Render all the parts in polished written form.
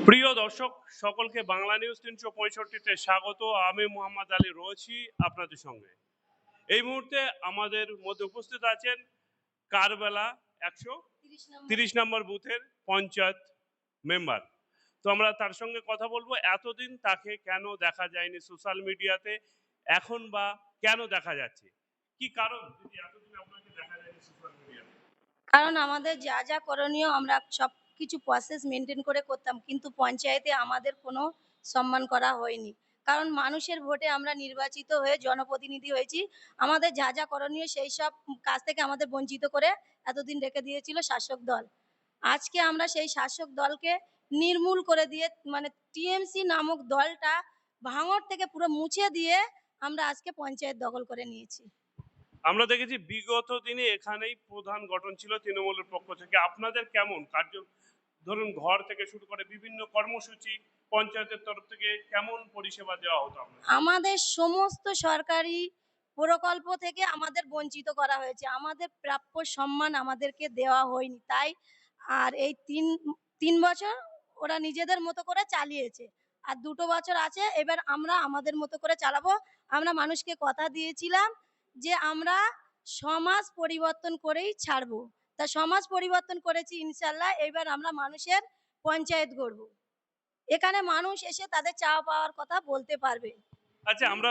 প্রিয় দর্শক সকলকে বাংলা নিউজ ৩৬৫-তে স্বাগত। আমি মোহাম্মদ আলী রয়েছি আপনাদের সঙ্গে। এই মুহূর্তে আমাদের মধ্যে উপস্থিত আছেন কারবেলা ১৩০ নম্বর বুথের পঞ্চায়েত মেম্বার। তো আমরা তার সঙ্গে কথা বলবো, এতদিন তাকে কেন দেখা যায়নি সোশ্যাল মিডিয়াতে, এখন বা কেন দেখা যাচ্ছে, কি কারণ যদি এতদিন আপনাকে দেখা যায়নি সোশ্যাল মিডিয়াতে? কারণ আমাদের যা যা করণীয় আমরা সবকিছু প্রসেস মেনটেন করে করতাম, কিন্তু পঞ্চায়েতে আমাদের কোনো সম্মান করা হয়নি। কারণ মানুষের ভোটে আমরা নির্বাচিত হয়ে জনপ্রতিনিধি হয়েছি। আমাদের যা যা করণীয় সেই সব কাজ থেকে আমাদের বঞ্চিত করে এতদিন রেখে দিয়েছিল শাসক দল। আজকে আমরা সেই শাসক দলকে নির্মূল করে দিয়ে, মানে টিএমসি নামক দলটা ভাঙড় থেকে পুরো মুছে দিয়ে আমরা আজকে পঞ্চায়েত দখল করে নিয়েছি। আমরা দেখেছি বিগত দিনে এখানেই প্রধান গঠন ছিল তৃণমূলের পক্ষ থেকে। আপনাদের কেমন কার্য, ধরুন ঘর থেকে শুরু করে বিভিন্ন কর্মসূচি পঞ্চায়েতের তরফ থেকে কেমন পরিষেবা দেওয়া হতো আপনাদের? আমাদের সমস্ত সরকারি প্রকল্প থেকে আমাদের বঞ্চিত করা হয়েছে। আমাদের প্রাপ্য সম্মান আমাদেরকে দেওয়া হয়নি। তাই আর এই তিন বছর ওরা নিজেদের মতো করে চালিয়েছে। আর ২ বছর আছে, এবার আমরা আমাদের মতো করে চালাবো। আমরা মানুষকে কথা দিয়েছিলাম যে আমরা সমাজ পরিবর্তন করেই ছাড়বো। তা সমাজ পরিবর্তন করেছি ইনশাআল্লাহ। এবার আমরা মানুষের পঞ্চায়েত গড়ব। এখানে মানুষ এসে তাদের চাওয়া পাওয়ার কথা বলতে পারবে। আচ্ছা, আমরা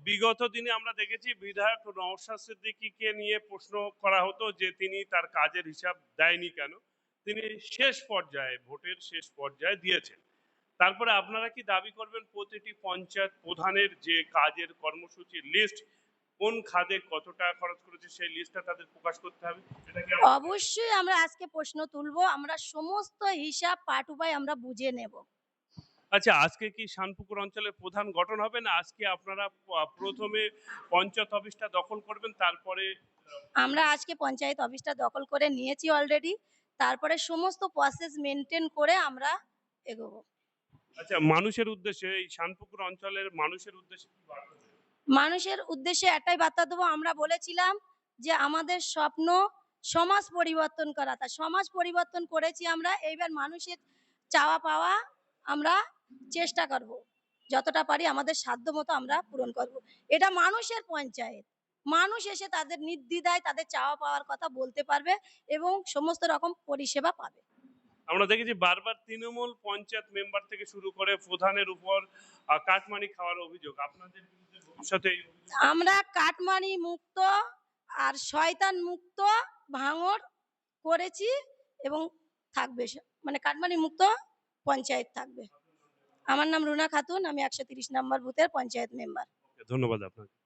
বিগত দিনে আমরা দেখেছি বিধায়ক নওশাদ সিদ্দিকীকে নিয়ে প্রশ্ন করা হতো যে তিনি তার কাজের হিসাব দেয়নি কেন। তিনি শেষ পর্যায়ে, ভোটের শেষ পর্যায়ে দিয়েছেন। তারপরে আপনারা কি দাবি করবেন প্রতিটি পঞ্চায়েত প্রধানের যে কাজের কর্মসূচির লিস্ট, কোন খাতে কত টাকা খরচ করেছে সেই লিস্টটা তাদের প্রকাশ করতে হবে? এটা কি অবশ্যই আমরা আজকে প্রশ্ন তুলবো। আমরা সমস্ত হিসাব পার্ট বাই আমরা বুঝে নেব। আচ্ছা, আজকে কি শানপুকুর অঞ্চলের প্রধান গঠন হবে, না আজকে আপনারা প্রথমে পঞ্চায়েত অফিসটা দখল করবেন তারপরে? আমরা আজকে পঞ্চায়েত অফিসটা দখল করে নিয়েছি অলরেডি। তারপরে সমস্ত প্রসেস মেনটেন করে আমরা এগোবো। আচ্ছা, মানুষের উদ্দেশ্যে, এই শানপুকুর অঞ্চলের মানুষের উদ্দেশ্যে কি বার্তা দেবেন? মানুষের উদ্দেশ্যে একটাই বার্তা দেবো, আমরা বলেছিলাম যে আমাদের স্বপ্ন সমাজ পরিবর্তন করা। তা সমাজ পরিবর্তন করেছি আমরা। এইবার মানুষের চাওয়া পাওয়া আমরা চেষ্টা করব। যতটা পারি আমাদের সাধ্যমতো আমরা পূরণ করব। এটা মানুষের পঞ্চায়েত। মানুষ এসে তাদের নির্দ্বিধায় তাদের চাওয়া পাওয়ার কথা বলতে পারবে এবং সমস্ত রকম পরিষেবা পাবে। আমরা দেখেছি বারবার তৃণমূল পঞ্চায়েত মেম্বার থেকে শুরু করে প্রধানের উপর কাটমানি খাওয়ার অভিযোগ। আপনাদের বিরুদ্ধে ভবিষ্যতে এই অভিযোগ? আমরা কাটমানি মুক্ত আর শয়তান মুক্ত ভাঙড় করেছি এবং থাকবে। মানে কাটমানি মুক্ত পঞ্চায়েত থাকবে। আমার নাম রুনা খাতুন, আমি ১৩০ নম্বর বুথের পঞ্চায়েত মেম্বার। ধন্যবাদ আপনাকে।